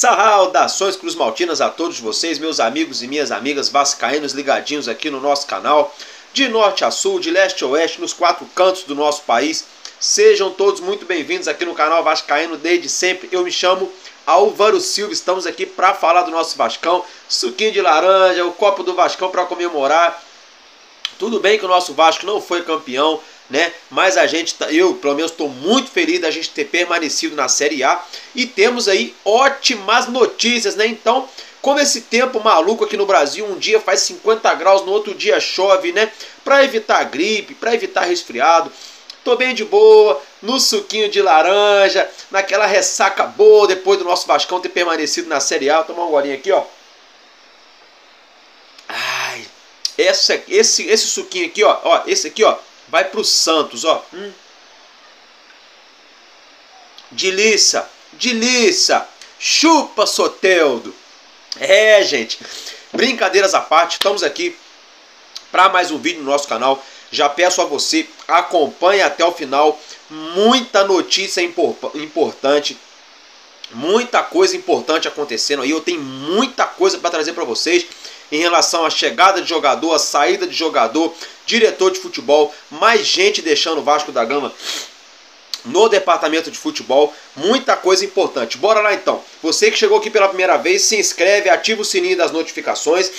Saudações cruzmaltinas a todos vocês, meus amigos e minhas amigas vascaínos ligadinhos aqui no nosso canal. De norte a sul, de leste a oeste, nos quatro cantos do nosso país. Sejam todos muito bem-vindos aqui no canal Vascaíno desde sempre. Eu me chamo Álvaro Silva, estamos aqui para falar do nosso Vascão. Suquinho de laranja, o copo do Vascão para comemorar. Tudo bem que o nosso Vasco não foi campeão, né? Mas eu pelo menos estou muito feliz da gente ter permanecido na Série A. E temos aí ótimas notícias, né? Então, como esse tempo maluco aqui no Brasil, um dia faz 50 graus, no outro dia chove, né? Para evitar gripe, para evitar resfriado. Tô bem de boa, no suquinho de laranja, naquela ressaca boa depois do nosso Vascão ter permanecido na Série A. Vou tomar um golinho aqui, ó. Ai, esse suquinho aqui, ó, esse aqui, ó, vai pro Santos, ó. Delícia, delícia. Chupa, Soteldo. É, gente, brincadeiras à parte, estamos aqui para mais um vídeo no nosso canal. Já peço a você, acompanhe até o final. Muita notícia importante, muita coisa importante acontecendo aí. Eu tenho muita coisa para trazer para vocês em relação à chegada de jogador, a saída de jogador, diretor de futebol, mais gente deixando o Vasco da Gama no departamento de futebol, muita coisa importante. Bora lá então. Você que chegou aqui pela primeira vez, se inscreve, ativa o sininho das notificações,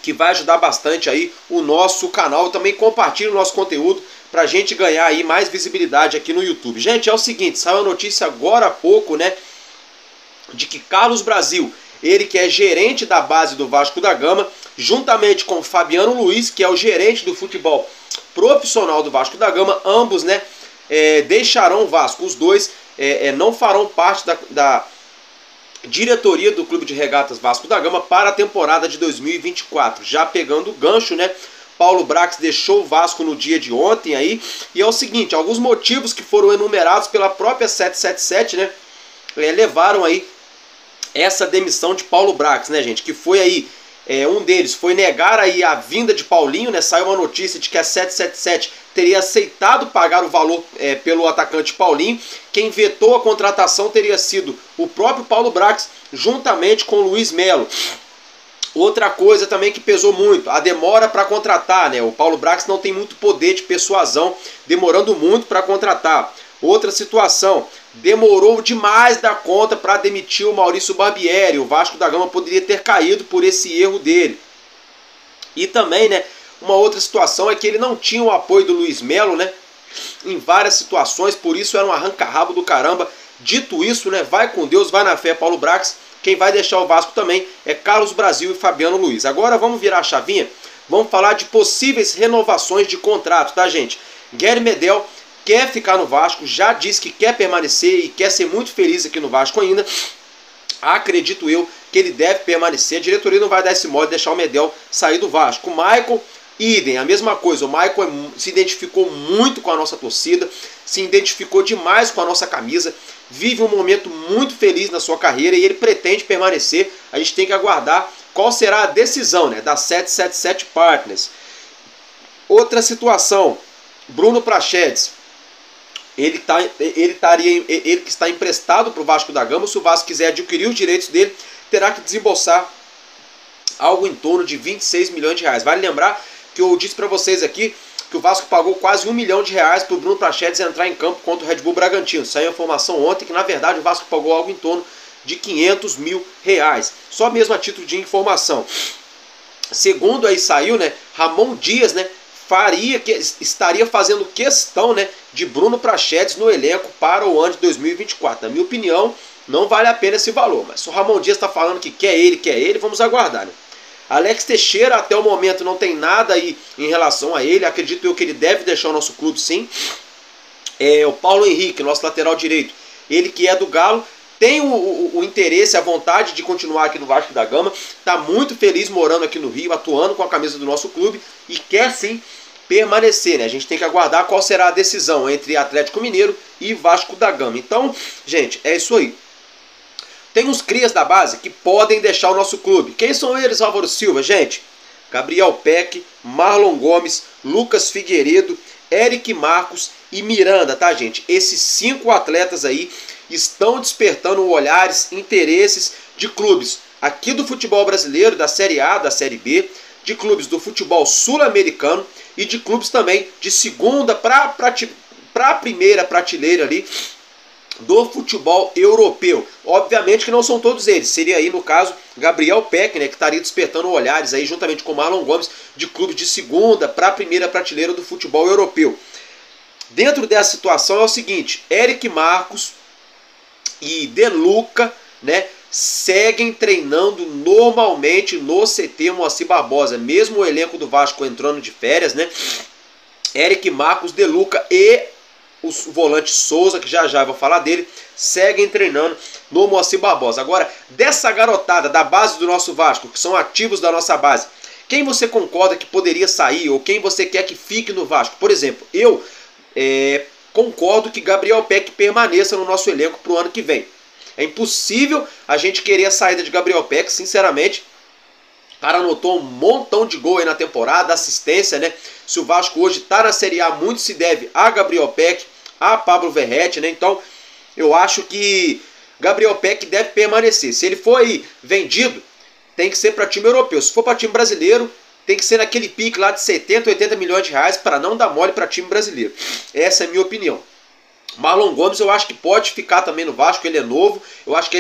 que vai ajudar bastante aí o nosso canal. Também compartilha o nosso conteúdo pra gente ganhar aí mais visibilidade aqui no YouTube. Gente, é o seguinte, saiu a notícia agora há pouco, né, de que Carlos Brasil, ele que é gerente da base do Vasco da Gama, juntamente com Fabiano Luiz, que é o gerente do futebol profissional do Vasco da Gama, ambos, né, deixarão o Vasco. Os dois não farão parte da diretoria do Clube de Regatas Vasco da Gama para a temporada de 2024. Já pegando o gancho, né? Paulo Brax deixou o Vasco no dia de ontem aí. E é o seguinte, alguns motivos que foram enumerados pela própria 777, né? Levaram aí essa demissão de Paulo Brax, né, gente? Que foi aí, um deles foi negar aí a vinda de Paulinho, né? Saiu uma notícia de que a 777 teria aceitado pagar o valor pelo atacante Paulinho. Quem vetou a contratação teria sido o próprio Paulo Brax, juntamente com o Luiz Melo. Outra coisa também que pesou muito, a demora para contratar, né? O Paulo Brax não tem muito poder de persuasão, demorando muito para contratar. Outra situação, demorou demais da conta para demitir o Maurício Barbieri. O Vasco da Gama poderia ter caído por esse erro dele. E também, né, uma outra situação é que ele não tinha o apoio do Luiz Melo, né, em várias situações, por isso era um arranca-rabo do caramba. Dito isso, né, vai com Deus, vai na fé, Paulo Brax. Quem vai deixar o Vasco também é Carlos Brasil e Fabiano Luiz. Agora vamos virar a chavinha, vamos falar de possíveis renovações de contrato, tá, gente? Guilherme Medel quer ficar no Vasco, já disse que quer permanecer e quer ser muito feliz aqui no Vasco ainda. Acredito eu que ele deve permanecer. A diretoria não vai dar esse mole de deixar o Medel sair do Vasco. O Maicon, idem, a mesma coisa. O Maicon se identificou muito com a nossa torcida, se identificou demais com a nossa camisa, vive um momento muito feliz na sua carreira e ele pretende permanecer. A gente tem que aguardar qual será a decisão, né, da 777 Partners. Outra situação, Bruno Prachedes. Ele que está emprestado para o Vasco da Gama. Se o Vasco quiser adquirir os direitos dele, terá que desembolsar algo em torno de 26 milhões de reais. Vale lembrar que eu disse para vocês aqui que o Vasco pagou quase 1 milhão de reais para o Bruno Prachedes entrar em campo contra o Red Bull Bragantino. Saiu a informação ontem que, na verdade, o Vasco pagou algo em torno de 500 mil reais. Só mesmo a título de informação. Segundo aí saiu, né, Ramon Dias, né, estaria fazendo questão, né, de Bruno Prachedes no elenco para o ano de 2024. Na minha opinião, não vale a pena esse valor. Mas se o Ramon Dias está falando que quer ele, vamos aguardar, né? Alex Teixeira, até o momento, não tem nada aí em relação a ele. Acredito eu que ele deve deixar o nosso clube, sim. O Paulo Henrique, nosso lateral direito, ele que é do Galo, tem o interesse, a vontade de continuar aqui no Vasco da Gama. Está muito feliz morando aqui no Rio, atuando com a camisa do nosso clube e quer sim permanecer, né? A gente tem que aguardar qual será a decisão entre Atlético Mineiro e Vasco da Gama. Então, gente, é isso aí. Tem uns crias da base que podem deixar o nosso clube. Quem são eles, Álvaro Silva? Gente, Gabriel Peck, Marlon Gomes, Lucas Figueiredo, Eric, Marcos e Miranda, tá, gente? Esses 5 atletas aí estão despertando olhares, interesses de clubes aqui do futebol brasileiro, da Série A, da Série B, de clubes do futebol sul-americano e de clubes também de segunda para a primeira prateleira ali do futebol europeu. Obviamente que não são todos eles, seria aí no caso Gabriel Peck, né, que estaria despertando olhares aí juntamente com Marlon Gomes de clubes de segunda para a primeira prateleira do futebol europeu. Dentro dessa situação é o seguinte, Eric Marcos e De Luca, né, seguem treinando normalmente no CT Moacir Barbosa, mesmo o elenco do Vasco entrando de férias, né? Eric Marcos, De Luca e o volante Souza, que já eu vou falar dele, seguem treinando no Moacir Barbosa. Agora, dessa garotada da base do nosso Vasco, que são ativos da nossa base, quem você concorda que poderia sair ou quem você quer que fique no Vasco? Por exemplo, eu concordo que Gabriel Peck permaneça no nosso elenco para o ano que vem. É impossível a gente querer a saída de Gabriel Peck, sinceramente. O cara anotou um montão de gol aí na temporada, assistência, né? Se o Vasco hoje está na Série A, muito se deve a Gabriel Peck, a Pablo Verrete, né? Então, eu acho que Gabriel Peck deve permanecer. Se ele for aí vendido, tem que ser para time europeu. Se for para time brasileiro, tem que ser naquele pique lá de 70, 80 milhões de reais para não dar mole para time brasileiro. Essa é a minha opinião. Marlon Gomes eu acho que pode ficar também no Vasco, ele é novo, eu acho que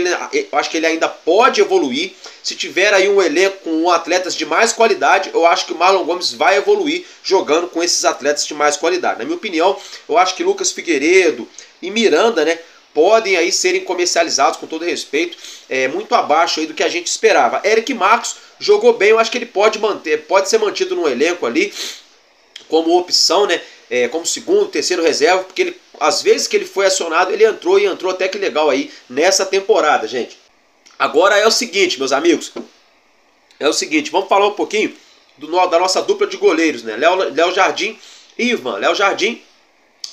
ele ainda pode evoluir. Se tiver aí um elenco com atletas de mais qualidade, eu acho que o Marlon Gomes vai evoluir jogando com esses atletas de mais qualidade. Na minha opinião, eu acho que Lucas Figueiredo e Miranda, né, podem aí serem comercializados com todo respeito, muito abaixo aí do que a gente esperava. Eric Marcos jogou bem, eu acho que ele pode ser mantido no elenco ali como opção, né? Como segundo, terceiro reserva, porque ele, às vezes que ele foi acionado, ele entrou e entrou até que legal aí nessa temporada, gente. Agora é o seguinte, meus amigos, vamos falar um pouquinho da nossa dupla de goleiros, né? Léo Jardim e Ivan. Léo Jardim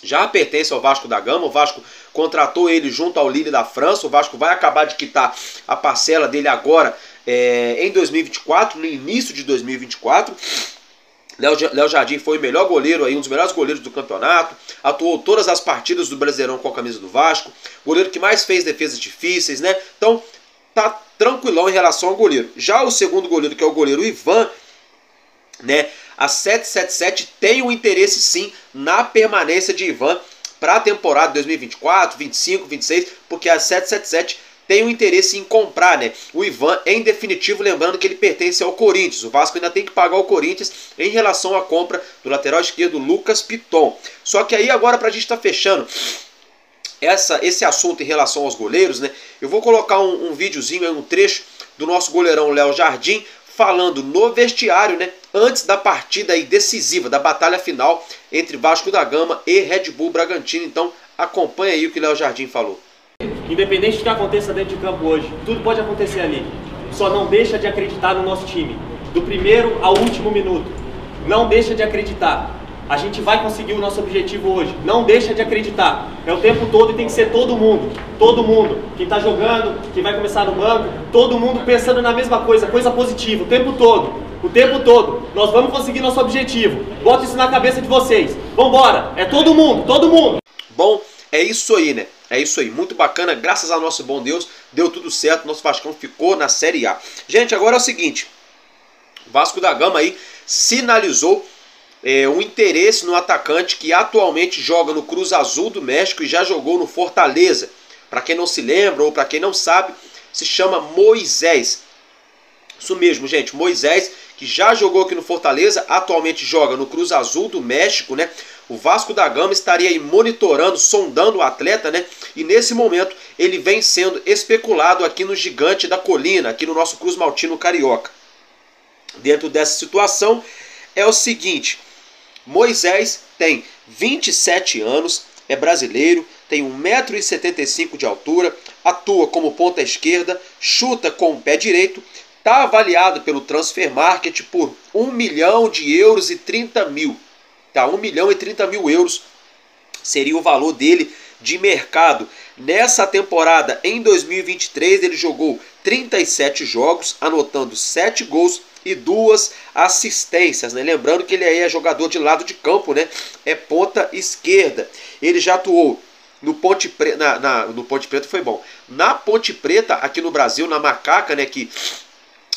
já pertence ao Vasco da Gama, o Vasco contratou ele junto ao Lille da França, o Vasco vai acabar de quitar a parcela dele agora em 2024, no início de 2024. Léo Jardim foi o melhor goleiro, aí, um dos melhores goleiros do campeonato, atuou todas as partidas do Brasileirão com a camisa do Vasco, goleiro que mais fez defesas difíceis, né? Então tá tranquilão em relação ao goleiro. Já o segundo goleiro, que é o goleiro Ivan, né? A 777 tem um interesse sim na permanência de Ivan para a temporada 2024, 25, 26, porque a 777 tem um interesse em comprar, né, o Ivan, em definitivo, lembrando que ele pertence ao Corinthians. O Vasco ainda tem que pagar ao Corinthians em relação à compra do lateral esquerdo Lucas Piton. Só que aí agora, para a gente estar fechando esse assunto em relação aos goleiros, né, eu vou colocar um videozinho, um trecho do nosso goleirão Léo Jardim falando no vestiário, né, antes da partida aí decisiva, da batalha final entre Vasco da Gama e Red Bull Bragantino. Então acompanha aí o que Léo Jardim falou. Independente do que aconteça dentro de campo hoje, tudo pode acontecer ali. Só não deixa de acreditar no nosso time, do primeiro ao último minuto. Não deixa de acreditar. A gente vai conseguir o nosso objetivo hoje. Não deixa de acreditar. É o tempo todo e tem que ser todo mundo. Todo mundo. Quem está jogando, quem vai começar no banco, todo mundo pensando na mesma coisa, coisa positiva, o tempo todo. O tempo todo. Nós vamos conseguir nosso objetivo. Bota isso na cabeça de vocês. Vambora. É todo mundo, todo mundo. Bom, é isso aí, né? É isso aí, muito bacana, graças ao nosso bom Deus, deu tudo certo, nosso Vascão ficou na Série A. Gente, agora é o seguinte, o Vasco da Gama aí sinalizou um interesse no atacante que atualmente joga no Cruz Azul do México e já jogou no Fortaleza. Para quem não se lembra ou para quem não sabe, se chama Moisés. Isso mesmo, gente, Moisés, que já jogou aqui no Fortaleza, atualmente joga no Cruz Azul do México, né? O Vasco da Gama estaria aí monitorando, sondando o atleta, né? E nesse momento ele vem sendo especulado aqui no Gigante da Colina, aqui no nosso Cruz Maltino Carioca. Dentro dessa situação é o seguinte, Moisés tem 27 anos, é brasileiro, tem 1,75 m de altura, atua como ponta esquerda, chuta com o pé direito, está avaliado pelo Transfer Market por 1 milhão de euros e 30 mil. Tá, 1 milhão e 30 mil euros seria o valor dele de mercado Nessa temporada, em 2023, ele jogou 37 jogos, anotando 7 gols e 2 assistências, né? Lembrando que ele aí é jogador de lado de campo, né? É ponta esquerda. Ele já atuou no Ponte Preta, no Ponte Preta foi bom. Na Ponte Preta, aqui no Brasil, na Macaca, né? Que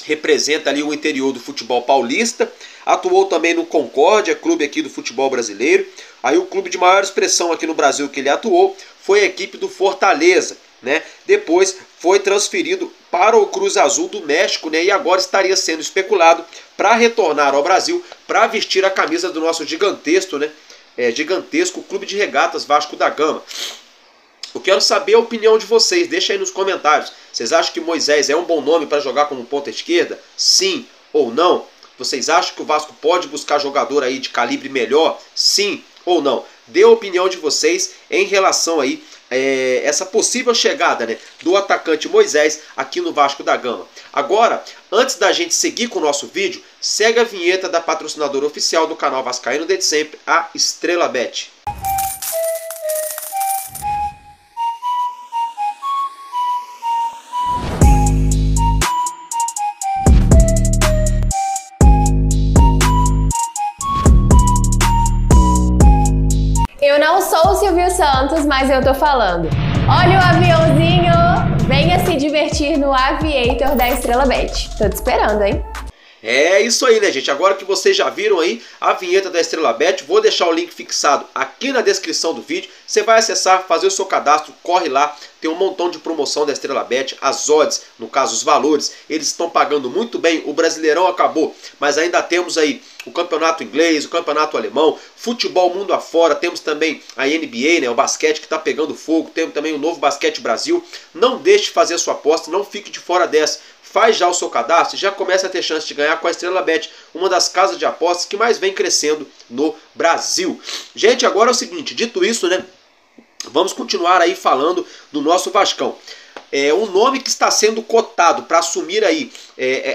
representa ali o interior do futebol paulista. Atuou também no Concórdia, clube aqui do futebol brasileiro. Aí o clube de maior expressão aqui no Brasil que ele atuou foi a equipe do Fortaleza, né? Depois foi transferido para o Cruz Azul do México, né? E agora estaria sendo especulado para retornar ao Brasil para vestir a camisa do nosso gigantesco, né? Gigantesco Clube de Regatas Vasco da Gama. Eu quero saber a opinião de vocês, deixa aí nos comentários. Vocês acham que Moisés é um bom nome para jogar como ponta esquerda? Sim ou não? Vocês acham que o Vasco pode buscar jogador aí de calibre melhor? Sim ou não? Dê a opinião de vocês em relação aí essa possível chegada, né, do atacante Moisés aqui no Vasco da Gama. Agora, antes da gente seguir com o nosso vídeo, segue a vinheta da patrocinadora oficial do canal Vascaíno desde sempre, a Estrela Bet. Eu não sou o Silvio Santos, mas eu tô falando. Olha o aviãozinho! Venha se divertir no Aviator da Estrela Bet. Tô te esperando, hein? É isso aí, né, gente? Agora que vocês já viram aí a vinheta da Estrela Bet, vou deixar o link fixado aqui na descrição do vídeo. Você vai acessar, fazer o seu cadastro, corre lá. Tem um montão de promoção da Estrela Bet. As odds, no caso os valores, eles estão pagando muito bem. O Brasileirão acabou, mas ainda temos aí o campeonato inglês, o campeonato alemão, futebol mundo afora. Temos também a NBA, né, o basquete que está pegando fogo. Temos também o Novo Basquete Brasil. Não deixe de fazer a sua aposta, não fique de fora dessa. Faz já o seu cadastro e já começa a ter chance de ganhar com a Estrela Bet, uma das casas de apostas que mais vem crescendo no Brasil. Gente, agora é o seguinte, dito isso, né, vamos continuar aí falando do nosso Vascão. Um nome que está sendo cotado para assumir aí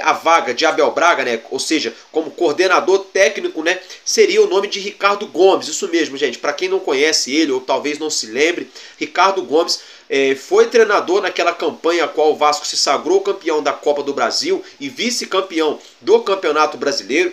a vaga de Abel Braga, né, ou seja, como coordenador técnico, né, seria o nome de Ricardo Gomes. Isso mesmo, gente, para quem não conhece ele ou talvez não se lembre, Ricardo Gomes foi treinador naquela campanha a qual o Vasco se sagrou campeão da Copa do Brasil e vice-campeão do Campeonato Brasileiro.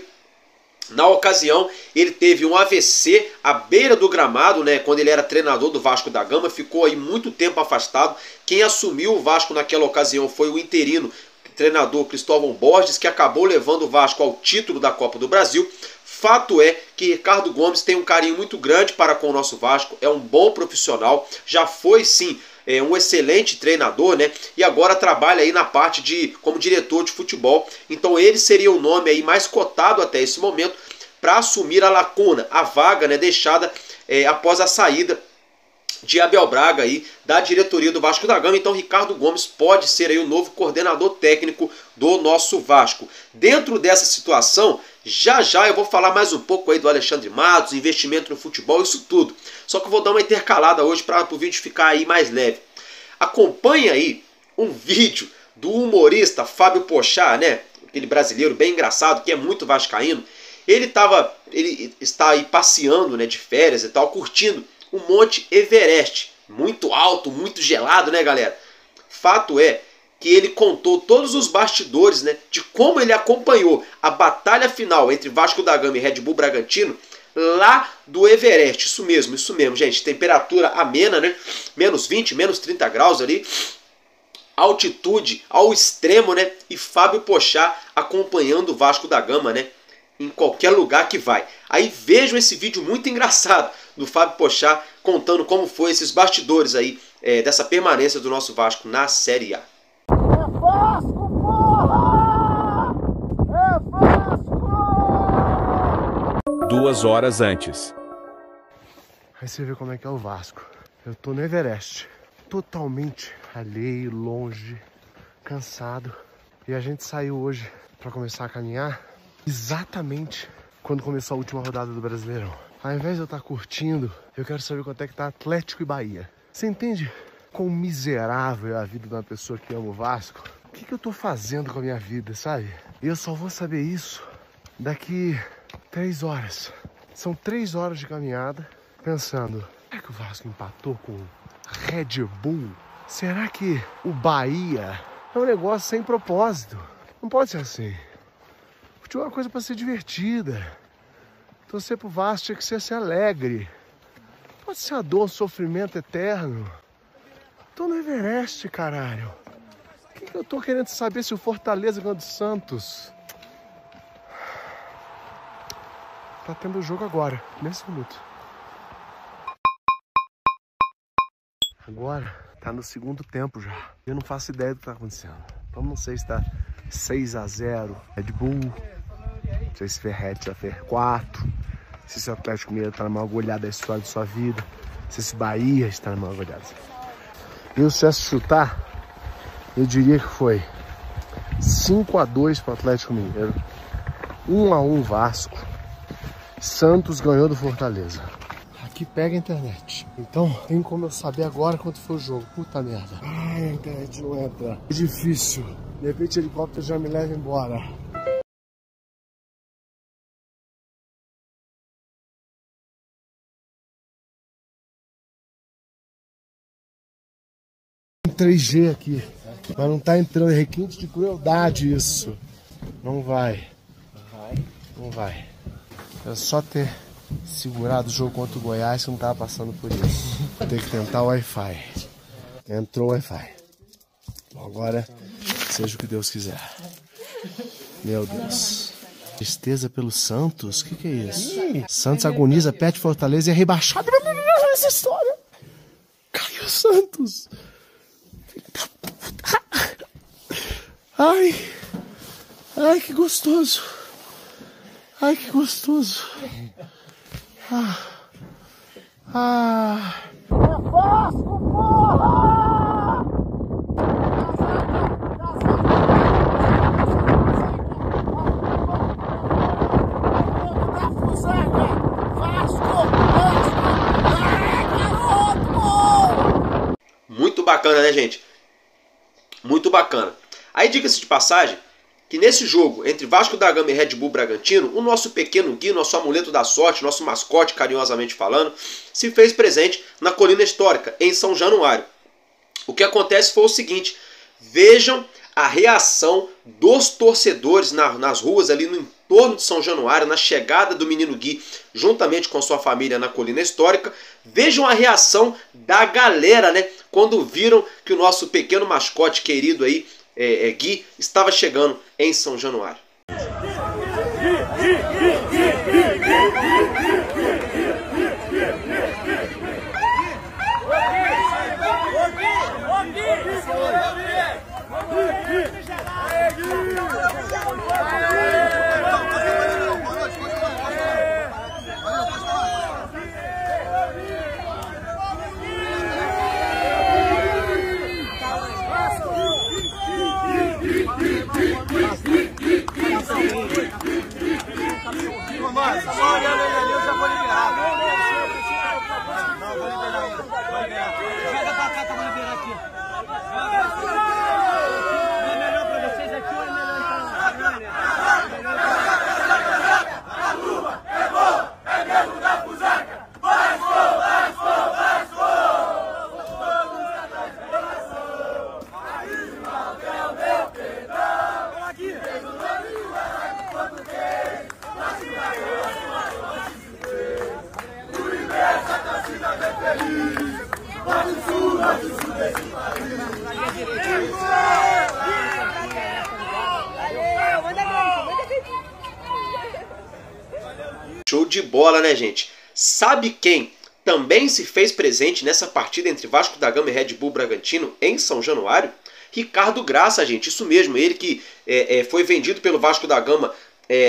Na ocasião, ele teve um AVC à beira do gramado, né, quando ele era treinador do Vasco da Gama, ficou aí muito tempo afastado. Quem assumiu o Vasco naquela ocasião foi o interino treinador Cristóvão Borges, que acabou levando o Vasco ao título da Copa do Brasil. Fato é que Ricardo Gomes tem um carinho muito grande para com o nosso Vasco, é um bom profissional, já foi sim um excelente treinador, né? E agora trabalha aí na parte como diretor de futebol. Então ele seria o nome aí mais cotado até esse momento para assumir a lacuna, a vaga, né, deixada após a saída de Abel Braga aí da diretoria do Vasco da Gama. Então Ricardo Gomes pode ser aí o novo coordenador técnico do nosso Vasco. Dentro dessa situação, já eu vou falar mais um pouco aí do Alexandre Matos, investimento no futebol, isso tudo. Só que eu vou dar uma intercalada hoje para o vídeo ficar aí mais leve. Acompanhe aí um vídeo do humorista Fábio Pochá, né? Aquele brasileiro bem engraçado que é muito vascaíno. Ele está aí passeando, né, de férias e tal, curtindo o Monte Everest. Muito alto, muito gelado, né, galera? Fato é que ele contou todos os bastidores, né, de como ele acompanhou a batalha final entre Vasco da Gama e Red Bull Bragantino lá do Everest. Isso mesmo, gente. Temperatura amena, né? Menos 20, menos 30 graus ali. Altitude ao extremo, né? E Fábio Pochá acompanhando o Vasco da Gama, né, em qualquer lugar que vai. Aí vejam esse vídeo muito engraçado do Fábio Pochá contando como foi esses bastidores aí dessa permanência do nosso Vasco na Série A. É Vasco, porra! É Vasco! 2 horas antes. Aí você vê como é que é o Vasco. Eu tô no Everest, totalmente alheio, longe, cansado. E a gente saiu hoje para começar a caminhar exatamente quando começou a última rodada do Brasileirão. Ao invés de eu estar curtindo, eu quero saber quanto é que tá Atlético e Bahia. Você entende quão miserável é a vida de uma pessoa que ama o Vasco? O que eu tô fazendo com a minha vida, sabe? E eu só vou saber isso daqui 3 horas. São 3 horas de caminhada pensando, será que o Vasco empatou com Red Bull? Será que o Bahia é um negócio sem propósito? Não pode ser assim. Futebol é uma coisa para ser divertida. Torcer pro Vasco tinha que ser alegre. Pode ser a dor, um sofrimento eterno. Tô no Everest, caralho. O que eu tô querendo saber se o Fortaleza ganhou do Santos? Tá tendo o jogo agora, nesse minuto. Agora tá no segundo tempo já. Eu não faço ideia do que tá acontecendo. Então não sei se tá 6-0 Red Bull. Não sei se Ferret já fez 4. Se esse Atlético Mineiro tá na maior goleada da história de sua vida. Se esse Bahia está na maior goleada. Eu, se essa chutar, eu diria que foi 5-2 para o Atlético Mineiro. 1-1 Vasco. Santos ganhou do Fortaleza. Aqui pega a internet. Então tem como eu saber agora quanto foi o jogo. Puta merda. Ai, a internet não entra. É difícil. De repente o helicóptero já me leva embora. Tem 3G aqui. Mas não tá entrando. É requinte de crueldade isso. Não vai. Não vai. É só ter segurado o jogo contra o Goiás que não tava passando por isso. Vou ter que tentar o Wi-Fi. Entrou o Wi-Fi. Bom, agora, seja o que Deus quiser. Meu Deus. Tristeza pelo Santos? O que é isso? Santos agoniza, perde Fortaleza e é rebaixado. Essa história. Caiu o Santos. Ai. Ai, que gostoso. Ai, que gostoso. Vasco, porra! Muito bacana, né, gente? Muito bacana. Aí, diga-se de passagem, que nesse jogo entre Vasco da Gama e Red Bull Bragantino, o nosso pequeno Gui, nosso amuleto da sorte, nosso mascote, carinhosamente falando, se fez presente na Colina Histórica, em São Januário. O que acontece foi o seguinte: vejam a reação dos torcedores nas ruas ali no entorno de São Januário, na chegada do menino Gui, juntamente com sua família na Colina Histórica. Vejam a reação da galera, né, quando viram que o nosso pequeno mascote querido aí, Gui, estava chegando em São Januário. Show de bola, né, gente? Sabe quem também se fez presente nessa partida entre Vasco da Gama e Red Bull Bragantino em São Januário? Ricardo Graça, gente, isso mesmo. Ele que foi vendido pelo Vasco da Gama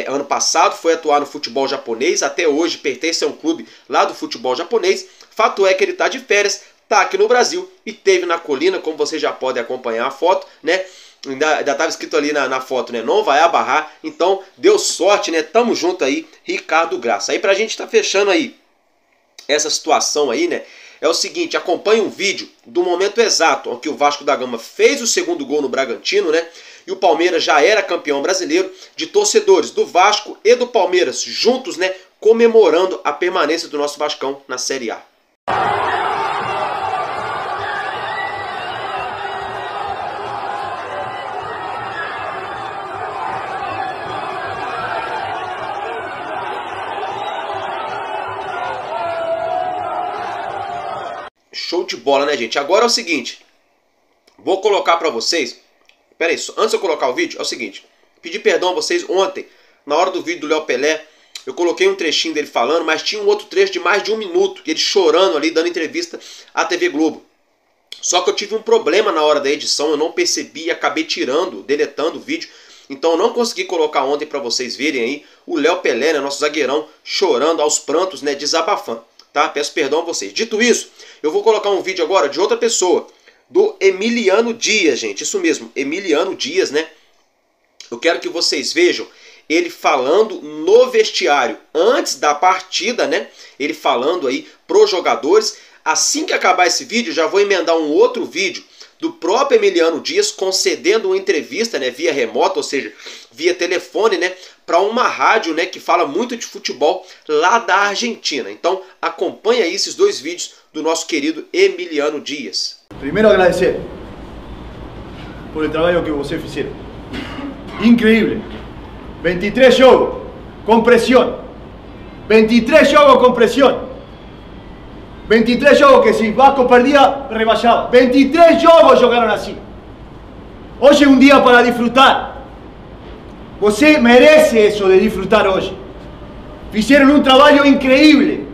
ano passado, foi atuar no futebol japonês, até hoje pertence a um clube lá do futebol japonês. Fato é que ele está de férias, está aqui no Brasil e teve na Colina, como vocês já podem acompanhar a foto, né? Ainda estava escrito ali na foto, né? Não vai abarrar. Então, deu sorte, né? Tamo junto aí, Ricardo Graça. Aí pra gente tá fechando aí essa situação aí, né? É o seguinte, acompanhe um vídeo do momento exato em que o Vasco da Gama fez o segundo gol no Bragantino, né? E o Palmeiras já era campeão brasileiro, de torcedores do Vasco e do Palmeiras juntos, né? Comemorando a permanência do nosso Vascão na Série A. Show de bola, né, gente? Agora é o seguinte, vou colocar pra vocês... Pera aí, antes de eu colocar o vídeo, é o seguinte, pedi perdão a vocês ontem, na hora do vídeo do Léo Pelé, eu coloquei um trechinho dele falando, mas tinha um outro trecho de mais de 1 minuto, ele chorando ali, dando entrevista à TV Globo. Só que eu tive um problema na hora da edição, eu não percebi e acabei deletando o vídeo. Então eu não consegui colocar ontem para vocês verem aí o Léo Pelé, né, nosso zagueirão, chorando aos prantos, né, desabafando. Tá? Peço perdão a vocês. Dito isso, eu vou colocar um vídeo agora de outra pessoa, do Emiliano Dias, gente. Isso mesmo, Emiliano Dias, né? Eu quero que vocês vejam ele falando no vestiário antes da partida, né? Ele falando aí pros jogadores. Assim que acabar esse vídeo, já vou emendar um outro vídeo do próprio Emiliano Dias concedendo uma entrevista, né, via remota, ou seja, via telefone, né, para uma rádio, né, que fala muito de futebol lá da Argentina. Então, acompanha aí esses 2 vídeos do nosso querido Emiliano Dias. Primeiro agradecer por el trabalho que vocês fizeram. Increíble. 23 jogos com pressão. 23 jogos com pressão. 23 jogos que se Vasco perdia, rebaixava. 23 jogos jogaram assim. Hoje é um dia para disfrutar. Você merece isso de disfrutar hoje. Fizeram um trabalho increíble.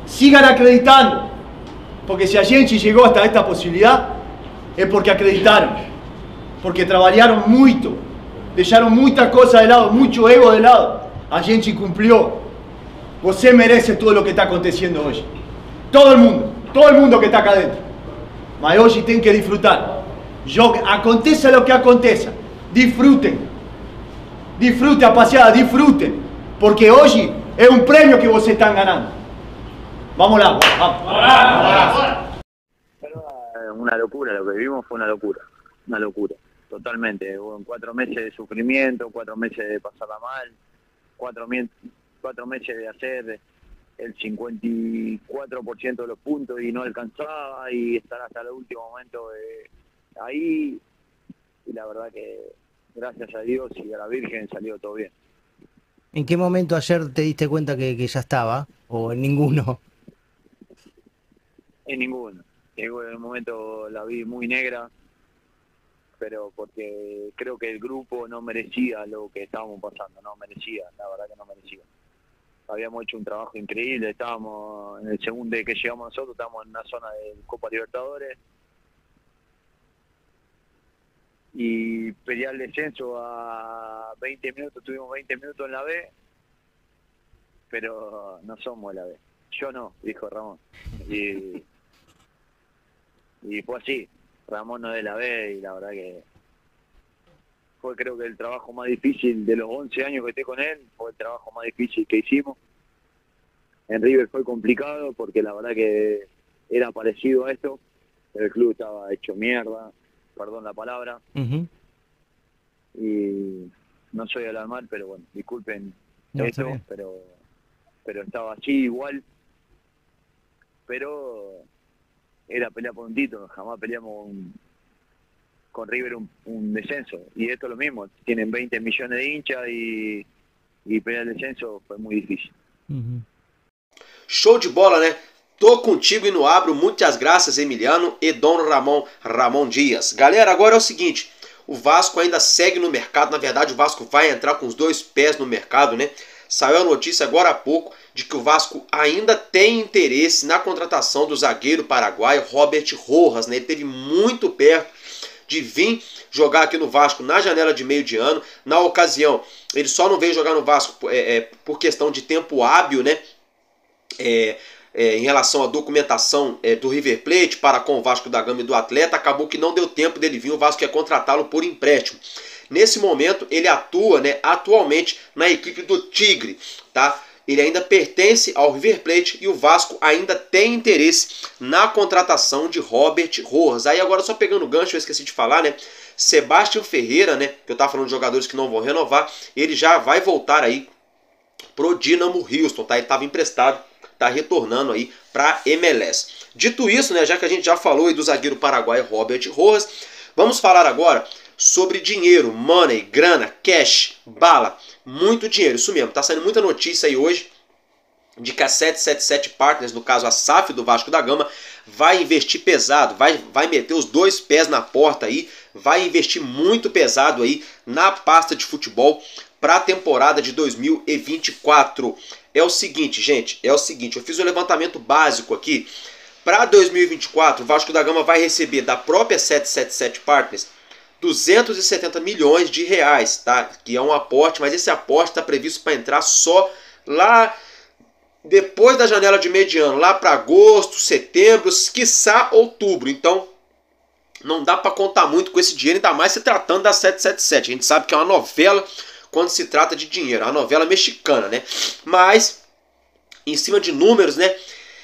Sigan acreditando. Porque se a gente chegou hasta esta possibilidade, é porque acreditaram. Porque trabalharam muito. Deixaram muita coisa de lado, muito ego de lado. A gente cumpriu. Você merece tudo o que está acontecendo hoje. Todo mundo que está acá dentro. Mas hoje tem que disfrutar. Aconteça o que aconteça, disfrutem. Disfrutem, rapaziada, disfrutem. Porque hoje é um prêmio que vocês estão ganhando. Vamos lá, vamos. Una locura, lo que vimos fue una locura, totalmente. Hubo 4 meses de sufrimiento, 4 meses de pasarla mal, 4 meses de hacer el 54% de los puntos y no alcanzaba y estar hasta el último momento ahí, y la verdad que gracias a Dios y a la Virgen salió todo bien. ¿En qué momento ayer te diste cuenta que ya estaba? ¿O en ninguno? En ninguno. En el momento la vi muy negra, pero porque creo que el grupo no merecía lo que estábamos pasando, no merecía, la verdad que no merecía. Habíamos hecho un trabajo increíble, estábamos en el segundo que llegamos nosotros, estábamos en una zona de Copa Libertadores y pelear el descenso a 20 minutos, tuvimos 20 minutos en la B, pero no somos la B. Yo no, dijo Ramón. Y fue así, Ramón no es la B y la verdad que fue, creo que el trabajo más difícil de los 11 años que esté con él, fue el trabajo más difícil que hicimos. En River fue complicado porque la verdad que era parecido a esto, pero el club estaba hecho mierda, perdón la palabra. Y no soy alarmar, pero bueno, disculpen esto, pero estaba así igual. Pero era pelear por un título, jamás peleamos con River un descenso. Y esto es lo mismo, tienen 20 millones de hinchas y pelear el descenso fue muy difícil. Show de bola, né? Tô contigo e no abro, muitas graças Emiliano e Dom Ramon Dias. Galera, agora é o seguinte, o Vasco ainda segue no mercado, na verdade o Vasco vai entrar com os 2 pés no mercado, né? Saiu a notícia agora há pouco de que o Vasco ainda tem interesse na contratação do zagueiro paraguaio Robert Rojas, né? Ele esteve muito perto de vir jogar aqui no Vasco na janela de meio de ano. Na ocasião, ele só não veio jogar no Vasco por questão de tempo hábil, né? Em relação à documentação do River Plate para com o Vasco da Gama e do atleta, acabou que não deu tempo dele vir, o Vasco quer contratá-lo por empréstimo. Nesse momento, ele atua, né, atualmente na equipe do Tigre, tá? Ele ainda pertence ao River Plate e o Vasco ainda tem interesse na contratação de Robert Rojas. Aí agora só pegando o gancho, eu esqueci de falar, né? Sebastião Ferreira, né, que eu tava falando de jogadores que não vão renovar, ele já vai voltar aí pro Dynamo Houston, tá? Ele estava emprestado, tá retornando aí para MLS. Dito isso, né, já que a gente já falou aí do zagueiro paraguaio Robert Rojas, vamos falar agora sobre dinheiro, money, grana, cash, bala, muito dinheiro, isso mesmo, tá saindo muita notícia aí hoje de que a 777 Partners, no caso a SAF do Vasco da Gama, vai investir pesado, vai meter os dois pés na porta aí, vai investir muito pesado aí na pasta de futebol para a temporada de 2024. É o seguinte, gente, eu fiz um levantamento básico aqui. Para 2024, o Vasco da Gama vai receber da própria 777 Partners 270 milhões de reais, tá? Que é um aporte, mas esse aporte está previsto para entrar só lá depois da janela de mediano, lá para agosto, setembro, quiçá outubro. Então, não dá para contar muito com esse dinheiro, ainda mais se tratando da 777. A gente sabe que é uma novela quando se trata de dinheiro, é uma novela mexicana, né? Mas, em cima de números, né?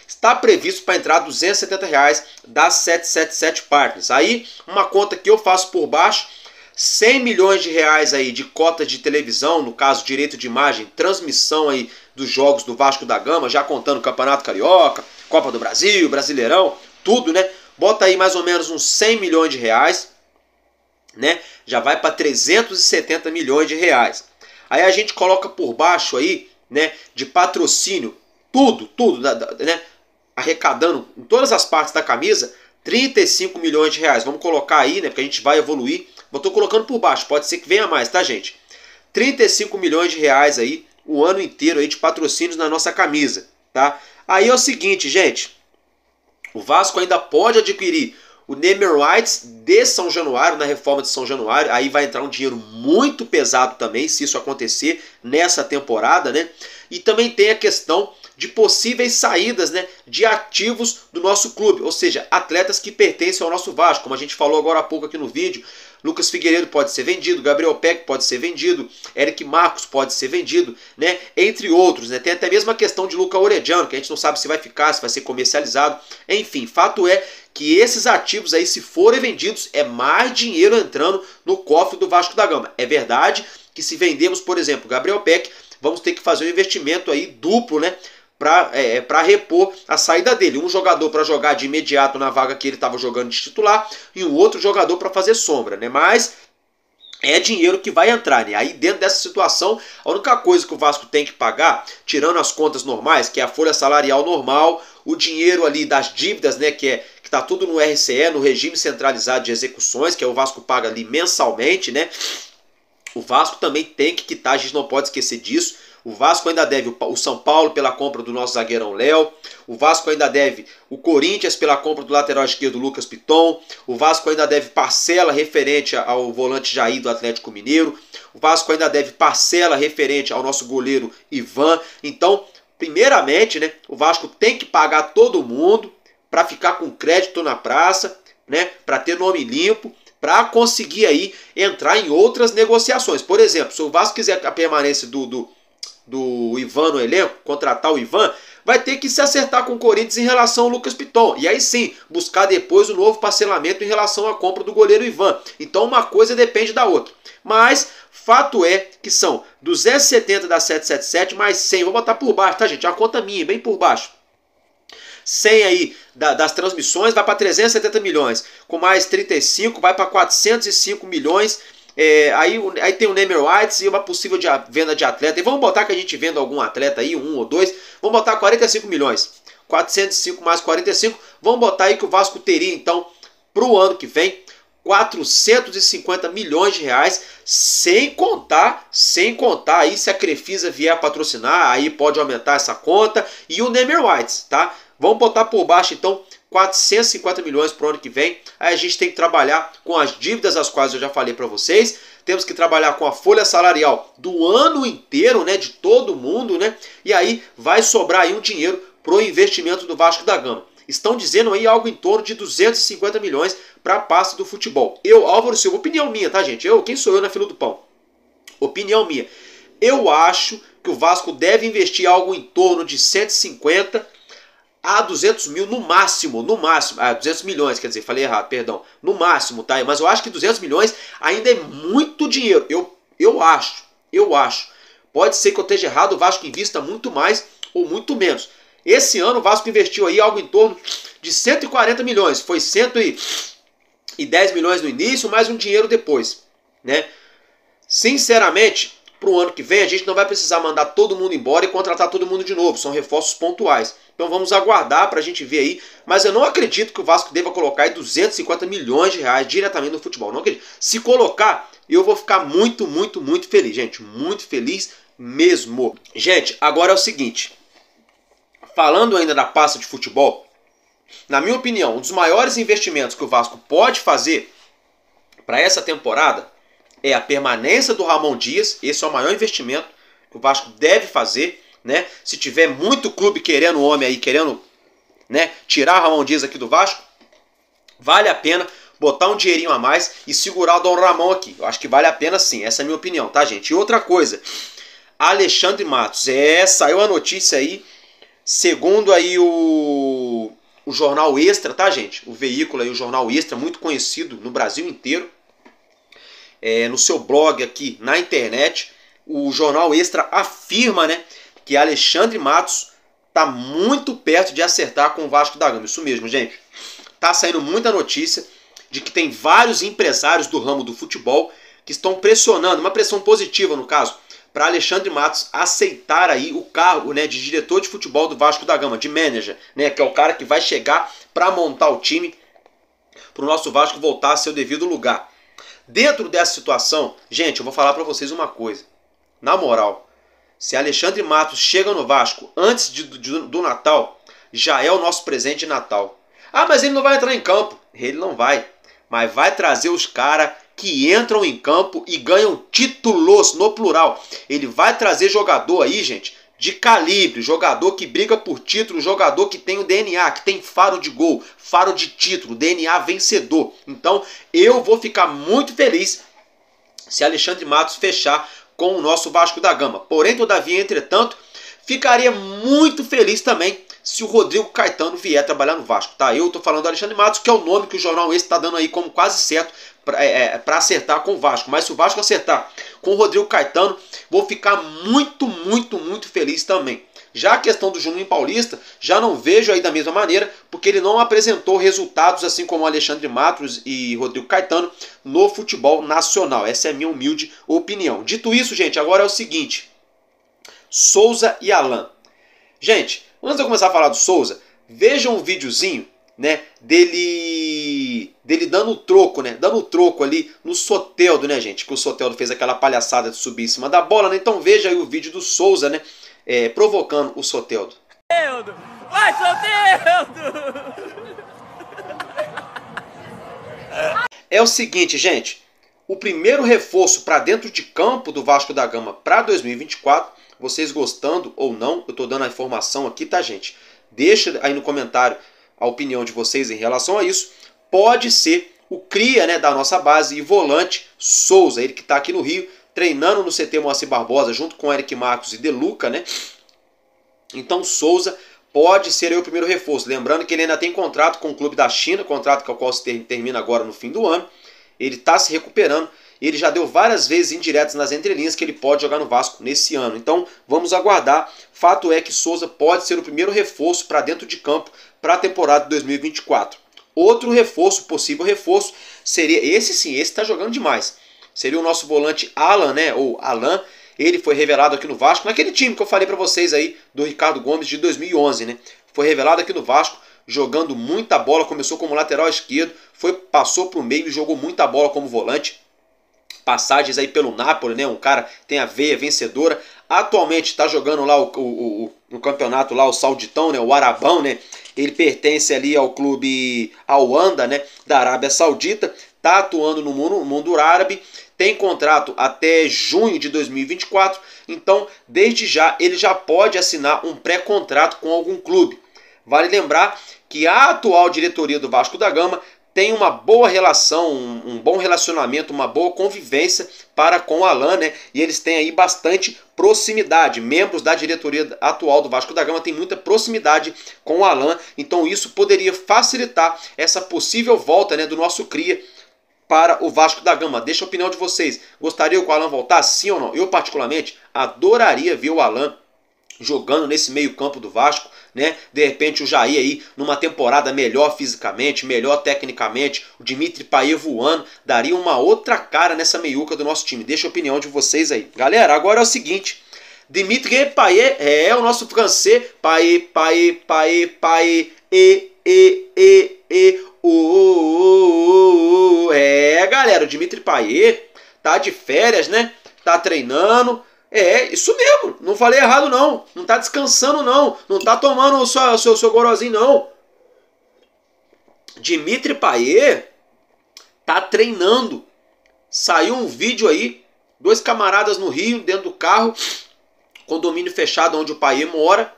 Está previsto para entrar 270 reais das 777 Partners. Aí, uma conta que eu faço por baixo, 100 milhões de reais aí de cota de televisão, no caso direito de imagem, transmissão aí dos jogos do Vasco da Gama, já contando Campeonato Carioca, Copa do Brasil, Brasileirão, tudo, né? Bota aí mais ou menos uns 100 milhões de reais, né? Já vai para 370 milhões de reais. Aí a gente coloca por baixo aí, né, de patrocínio, tudo, né? Arrecadando em todas as partes da camisa, 35 milhões de reais. Vamos colocar aí, né, porque a gente vai evoluir. Eu estou colocando por baixo, pode ser que venha mais, tá, gente? 35 milhões de reais aí, o ano inteiro aí de patrocínios na nossa camisa, tá? Aí é o seguinte, gente, o Vasco ainda pode adquirir o Name Rights de São Januário, na reforma de São Januário. Aí vai entrar um dinheiro muito pesado também, se isso acontecer nessa temporada, né? E também tem a questão de possíveis saídas, né, de ativos do nosso clube, ou seja, atletas que pertencem ao nosso Vasco, como a gente falou agora há pouco aqui no vídeo. Lucas Figueiredo pode ser vendido, Gabriel Peck pode ser vendido, Eric Marcos pode ser vendido, né, entre outros, né? Tem até mesmo a questão de Luca Orediano, que a gente não sabe se vai ficar, se vai ser comercializado. Enfim, fato é que esses ativos aí, se forem vendidos, é mais dinheiro entrando no cofre do Vasco da Gama. É verdade que se vendemos, por exemplo, Gabriel Peck, vamos ter que fazer um investimento aí duplo, né, para repor a saída dele. Um jogador para jogar de imediato na vaga que ele estava jogando de titular e um outro jogador para fazer sombra, né? Mas é dinheiro que vai entrar, né? Aí dentro dessa situação, a única coisa que o Vasco tem que pagar, tirando as contas normais, que é a folha salarial normal, o dinheiro ali das dívidas, né, que está tudo no RCE, no regime centralizado de execuções, que é o Vasco paga ali mensalmente, né? O Vasco também tem que quitar, a gente não pode esquecer disso. O Vasco ainda deve o São Paulo pela compra do nosso zagueirão Léo. O Vasco ainda deve o Corinthians pela compra do lateral esquerdo Lucas Piton. O Vasco ainda deve parcela referente ao volante Jair do Atlético Mineiro. O Vasco ainda deve parcela referente ao nosso goleiro Ivan. Então, primeiramente, né, o Vasco tem que pagar todo mundo para ficar com crédito na praça, né, para ter nome limpo, para conseguir aí entrar em outras negociações. Por exemplo, se o Vasco quiser a permanência do Ivan no elenco, contratar o Ivan, vai ter que se acertar com o Corinthians em relação ao Lucas Piton. E aí sim, buscar depois o novo parcelamento em relação à compra do goleiro Ivan. Então uma coisa depende da outra. Mas fato é que são 270 da 777 mais 100. Vou botar por baixo, tá, gente? É uma conta minha, bem por baixo. 100 aí das transmissões vai para 370 milhões. Com mais 35 vai para 405 milhões. Aí tem o Name Rights e uma possível venda de atleta. E vamos botar que a gente venda algum atleta aí, um ou dois. Vamos botar 45 milhões. 405 mais 45. Vamos botar aí que o Vasco teria, então, para o ano que vem, 450 milhões de reais. Sem contar aí se a Crefisa vier a patrocinar, aí pode aumentar essa conta. E o Name Rights, tá? Vamos botar por baixo, então, 450 milhões para o ano que vem. Aí a gente tem que trabalhar com as dívidas, as quais eu já falei para vocês. Temos que trabalhar com a folha salarial do ano inteiro, né, de todo mundo, né? E aí vai sobrar aí um dinheiro para o investimento do Vasco da Gama. Estão dizendo aí algo em torno de 250 milhões para a pasta do futebol. Álvaro Silva, opinião minha, tá, gente? Quem sou eu na fila do pão? Opinião minha. Eu acho que o Vasco deve investir algo em torno de 150 a 200 mil no máximo, 200 milhões, quer dizer, falei errado, perdão, no máximo, tá? Mas eu acho que 200 milhões ainda é muito dinheiro, eu acho, pode ser que eu esteja errado, o Vasco invista muito mais ou muito menos. Esse ano o Vasco investiu aí algo em torno de 140 milhões, foi 110 milhões no início, mais um dinheiro depois, né? Sinceramente, pro ano que vem a gente não vai precisar mandar todo mundo embora e contratar todo mundo de novo. São reforços pontuais. Então vamos aguardar para a gente ver aí. Mas eu não acredito que o Vasco deva colocar aí 250 milhões de reais diretamente no futebol. Não acredito. Se colocar, eu vou ficar muito, muito, muito feliz, gente. Muito feliz mesmo. Gente, agora é o seguinte. Falando ainda da pasta de futebol, na minha opinião, um dos maiores investimentos que o Vasco pode fazer para essa temporada é a permanência do Ramon Dias. Esse é o maior investimento que o Vasco deve fazer, né? Se tiver muito clube querendo o homem aí, querendo, né, tirar o Ramon Dias aqui do Vasco, vale a pena botar um dinheirinho a mais e segurar o Dom Ramon aqui. Eu acho que vale a pena sim, essa é a minha opinião, tá, gente? E outra coisa, Alexandre Matos, saiu a notícia aí, segundo aí o Jornal Extra, tá, gente? O veículo aí, o Jornal Extra, muito conhecido no Brasil inteiro. No seu blog aqui na internet, o Jornal Extra afirma, né, que Alexandre Matos tá muito perto de acertar com o Vasco da Gama. Isso mesmo, gente. Tá saindo muita notícia de que tem vários empresários do ramo do futebol que estão pressionando, uma pressão positiva no caso, para Alexandre Matos aceitar aí o cargo, né, de diretor de futebol do Vasco da Gama, de manager, né, que é o cara que vai chegar para montar o time para o nosso Vasco voltar a seu devido lugar. Dentro dessa situação, gente, eu vou falar para vocês uma coisa. Na moral, se Alexandre Matos chega no Vasco antes do Natal, já é o nosso presente de Natal. Ah, mas ele não vai entrar em campo. Ele não vai, mas vai trazer os caras que entram em campo e ganham títulos, no plural. Ele vai trazer jogador aí, gente, de calibre, jogador que briga por título, jogador que tem o DNA, que tem faro de gol, faro de título, DNA vencedor. Então eu vou ficar muito feliz se Alexandre Matos fechar com o nosso Vasco da Gama. Porém, todavia, entretanto, ficaria muito feliz também se o Rodrigo Caetano vier trabalhar no Vasco, tá? Eu tô falando do Alexandre Matos, que é o nome que o Jornal Extra tá dando aí como quase certo para acertar com o Vasco. Mas se o Vasco acertar com o Rodrigo Caetano, vou ficar muito, muito, muito feliz também. Já a questão do Juninho Paulista, já não vejo aí da mesma maneira, porque ele não apresentou resultados assim como o Alexandre Matos e Rodrigo Caetano no futebol nacional. Essa é a minha humilde opinião. Dito isso, gente, agora é o seguinte. Souza e Alan. Gente, antes de eu começar a falar do Souza, vejam um videozinho, né, dele dando o troco, né, dando o troco ali no Soteldo, né, gente, que o Soteldo fez aquela palhaçada de subir em cima da bola, né, então veja aí o vídeo do Souza, né, provocando o Soteldo. Vai, Soteldo! É o seguinte, gente, o primeiro reforço para dentro de campo do Vasco da Gama para 2024, vocês gostando ou não, eu tô dando a informação aqui, tá, gente? Deixa aí no comentário a opinião de vocês em relação a isso. Pode ser o cria, né, da nossa base e volante Souza, ele que tá aqui no Rio, treinando no CT Moacir Barbosa junto com Eric Marcos e Deluca, né? Então Souza pode ser aí o primeiro reforço. Lembrando que ele ainda tem contrato com o clube da China, contrato com o qual se termina agora no fim do ano. Ele está se recuperando. Ele já deu várias vezes indiretas nas entrelinhas que ele pode jogar no Vasco nesse ano. Então vamos aguardar. Fato é que Souza pode ser o primeiro reforço para dentro de campo para a temporada de 2024. Outro reforço, possível reforço, seria esse sim, esse está jogando demais. Seria o nosso volante Alan, né? Ou Alan. Ele foi revelado aqui no Vasco, naquele time que eu falei para vocês aí, do Ricardo Gomes de 2011, né? Foi revelado aqui no Vasco, jogando muita bola, começou como lateral esquerdo, passou para o meio e jogou muita bola como volante. Passagens aí pelo Napoli, né? Um cara tem a veia vencedora. Atualmente está jogando lá no campeonato lá o Sauditão, né? O Arabão, né? Ele pertence ali ao clube Al-Anda, né? Da Arábia Saudita. Está atuando no mundo árabe. Tem contrato até junho de 2024. Então, desde já, ele já pode assinar um pré-contrato com algum clube. Vale lembrar que a atual diretoria do Vasco da Gama tem uma boa relação, um bom relacionamento, uma boa convivência para com o Alan, né? E eles têm aí bastante proximidade. Membros da diretoria atual do Vasco da Gama têm muita proximidade com o Alan. Então isso poderia facilitar essa possível volta, né, do nosso cria para o Vasco da Gama. Deixa a opinião de vocês. Gostaria que o Alan voltasse, sim ou não? Eu particularmente adoraria ver o Alan jogando nesse meio campo do Vasco, né? De repente o Jair aí numa temporada melhor fisicamente, melhor tecnicamente, o Dimitri Payet voando, daria uma outra cara nessa meiuca do nosso time. Deixa a opinião de vocês aí. Galera, agora é o seguinte, Dimitri Payet é o nosso francês, Payet, galera, o Dimitri Payet tá de férias, né? Tá treinando. É, isso mesmo, não falei errado não. Não tá descansando não. Não tá tomando o seu gorozinho não. Dimitri Payet tá treinando. Saiu um vídeo aí, 2 camaradas no Rio, dentro do carro, condomínio fechado onde o Payet mora.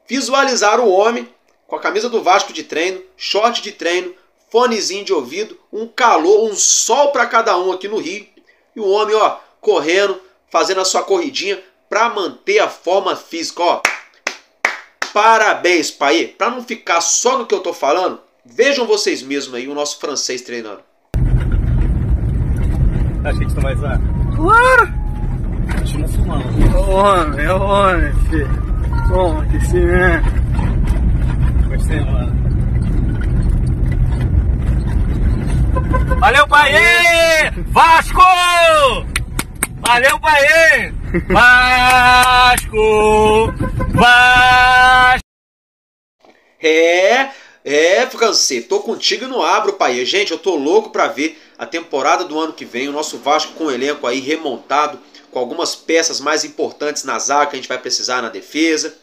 Visualizaram o homem com a camisa do Vasco de treino, short de treino, fonezinho de ouvido, um calor, um sol para cada um aqui no Rio. E o homem, ó, correndo, fazendo a sua corridinha para manter a forma física, ó. Parabéns, Payet. Para não ficar só no que eu tô falando, vejam vocês mesmos aí o nosso francês treinando. Achei que você vai usar. Claro! Continua fumando. É o homem, filho. Bom, aquecimento. Gostei, mano. Valeu, Payet! Vasco! Valeu, Payet! Vasco! Vasco! Francês, tô contigo e não abro, Payet. Gente, eu tô louco pra ver a temporada do ano que vem, o nosso Vasco com o elenco aí remontado, com algumas peças mais importantes na zaga que a gente vai precisar na defesa,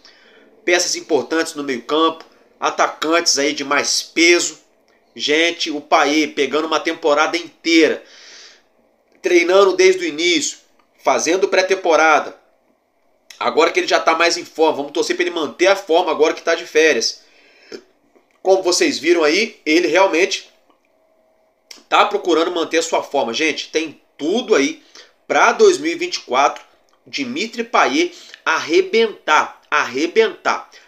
peças importantes no meio campo, atacantes aí de mais peso. Gente, o Payet pegando uma temporada inteira, treinando desde o início, fazendo pré-temporada. Agora que ele já está mais em forma, vamos torcer para ele manter a forma agora que está de férias. Como vocês viram aí, ele realmente está procurando manter a sua forma. Gente, tem tudo aí para 2024, Dimitri Payet arrebentar.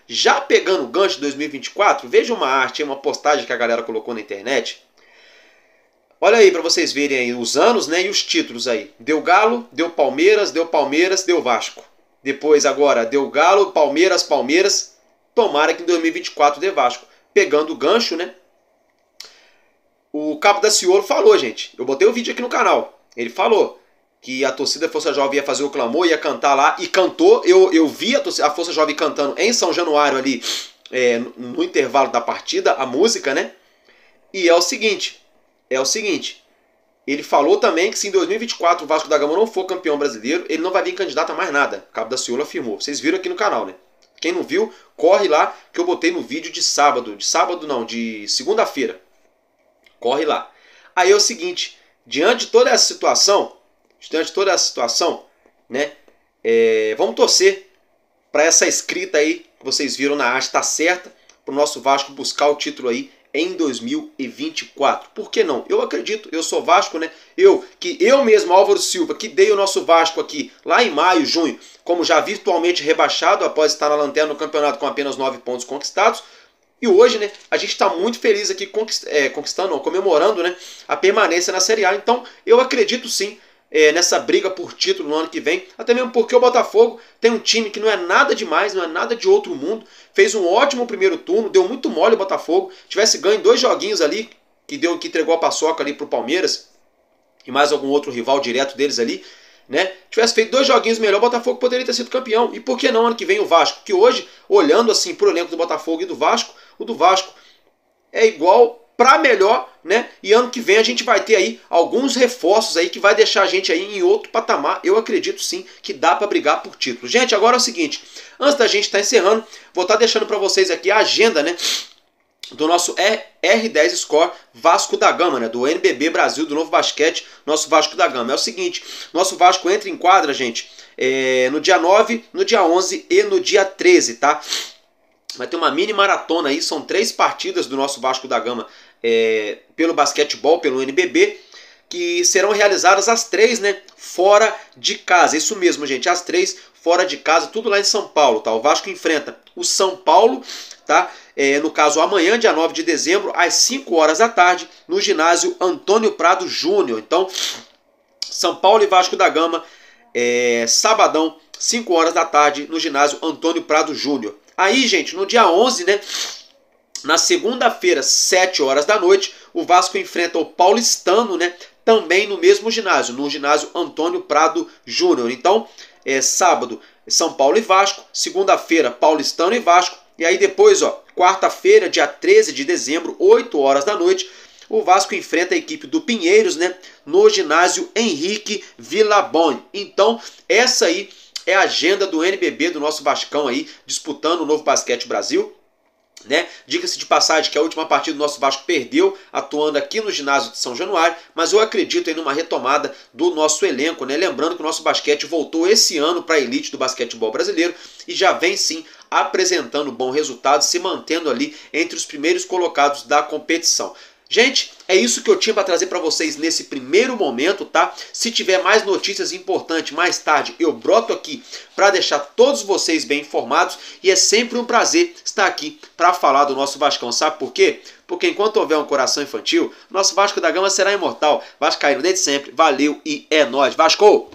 Já pegando o gancho de 2024, veja uma arte, uma postagem que a galera colocou na internet. Olha aí para vocês verem aí os anos, né, e os títulos aí. Deu Galo, deu Palmeiras, deu Vasco. Depois agora deu Galo, Palmeiras. Tomara que em 2024 dê Vasco. Pegando o gancho, né? O Cabo da Ciolo falou, gente. Eu botei o vídeo aqui no canal. Ele falou que a torcida Força Jovem ia fazer o clamor, ia cantar lá, e cantou. Eu vi a Força Jovem cantando em São Januário ali, no intervalo da partida, a música, né? E é o seguinte, ele falou também que se em 2024 o Vasco da Gama não for campeão brasileiro, ele não vai vir candidato a mais nada. O Cabo da Ciolo afirmou. Vocês viram aqui no canal, né? Quem não viu, corre lá, que eu botei no vídeo de segunda-feira. Corre lá. Aí é o seguinte, diante de toda essa situação, né, vamos torcer para essa escrita aí que vocês viram na arte tá certa, para o nosso Vasco buscar o título aí em 2024. Por que não? Eu acredito, eu sou Vasco, né? Eu mesmo, Álvaro Silva, que dei o nosso Vasco aqui lá em maio, junho, como já virtualmente rebaixado após estar na lanterna no campeonato com apenas 9 pontos conquistados. E hoje, né, a gente está muito feliz aqui comemorando, né, a permanência na Série A. Então, eu acredito sim nessa briga por título no ano que vem. Até mesmo porque o Botafogo tem um time que não é nada demais, não é nada de outro mundo. Fez um ótimo primeiro turno, deu muito mole o Botafogo. Tivesse ganho 2 joguinhos ali, que entregou a paçoca ali pro Palmeiras e mais algum outro rival direto deles ali, né? Tivesse feito 2 joguinhos melhor, o Botafogo poderia ter sido campeão. E por que não ano que vem o Vasco? Que hoje, olhando assim pro elenco do Botafogo e do Vasco, o do Vasco é igual para melhor, né? E ano que vem a gente vai ter aí alguns reforços aí que vai deixar a gente aí em outro patamar. Eu acredito sim que dá para brigar por título. Gente, agora é o seguinte, antes da gente estar encerrando, vou estar deixando para vocês aqui a agenda, né, do nosso R10 Score Vasco da Gama, né, do NBB Brasil, do Novo Basquete, nosso Vasco da Gama. É o seguinte, nosso Vasco entra em quadra, gente, no dia 9, no dia 11 e no dia 13, tá? Vai ter uma mini maratona aí, são 3 partidas do nosso Vasco da Gama pelo basquetebol, pelo NBB, que serão realizadas as 3, né, fora de casa. Isso mesmo, gente, as 3 fora de casa, tudo lá em São Paulo, tá? O Vasco enfrenta o São Paulo, tá? No caso, amanhã, dia 9 de dezembro, às 5 horas da tarde, no ginásio Antônio Prado Júnior. Então, São Paulo e Vasco da Gama, sabadão, 5 horas da tarde, no ginásio Antônio Prado Júnior. Aí, gente, no dia 11, né, na segunda-feira, 7 horas da noite, o Vasco enfrenta o Paulistano, né, também no mesmo ginásio, no ginásio Antônio Prado Júnior. Então, sábado, São Paulo e Vasco, segunda-feira, Paulistano e Vasco, e aí depois, quarta-feira, dia 13 de dezembro, 8 horas da noite, o Vasco enfrenta a equipe do Pinheiros, né, no ginásio Henrique Villabon. Então, essa aí é a agenda do NBB, do nosso Vascão aí, disputando o Novo Basquete Brasil. Né? Diga-se de passagem que a última partida do nosso Vasco perdeu, atuando aqui no ginásio de São Januário, mas eu acredito em uma retomada do nosso elenco, né? Lembrando que o nosso basquete voltou esse ano para a elite do basquetebol brasileiro e já vem sim apresentando bom resultado, se mantendo ali entre os primeiros colocados da competição. Gente, é isso que eu tinha para trazer para vocês nesse primeiro momento, tá? Se tiver mais notícias importantes mais tarde, eu broto aqui para deixar todos vocês bem informados e é sempre um prazer estar aqui para falar do nosso Vascão. Sabe por quê? Porque enquanto houver um coração infantil, nosso Vasco da Gama será imortal. Vascaíno desde sempre, valeu e é nóis. Vasco!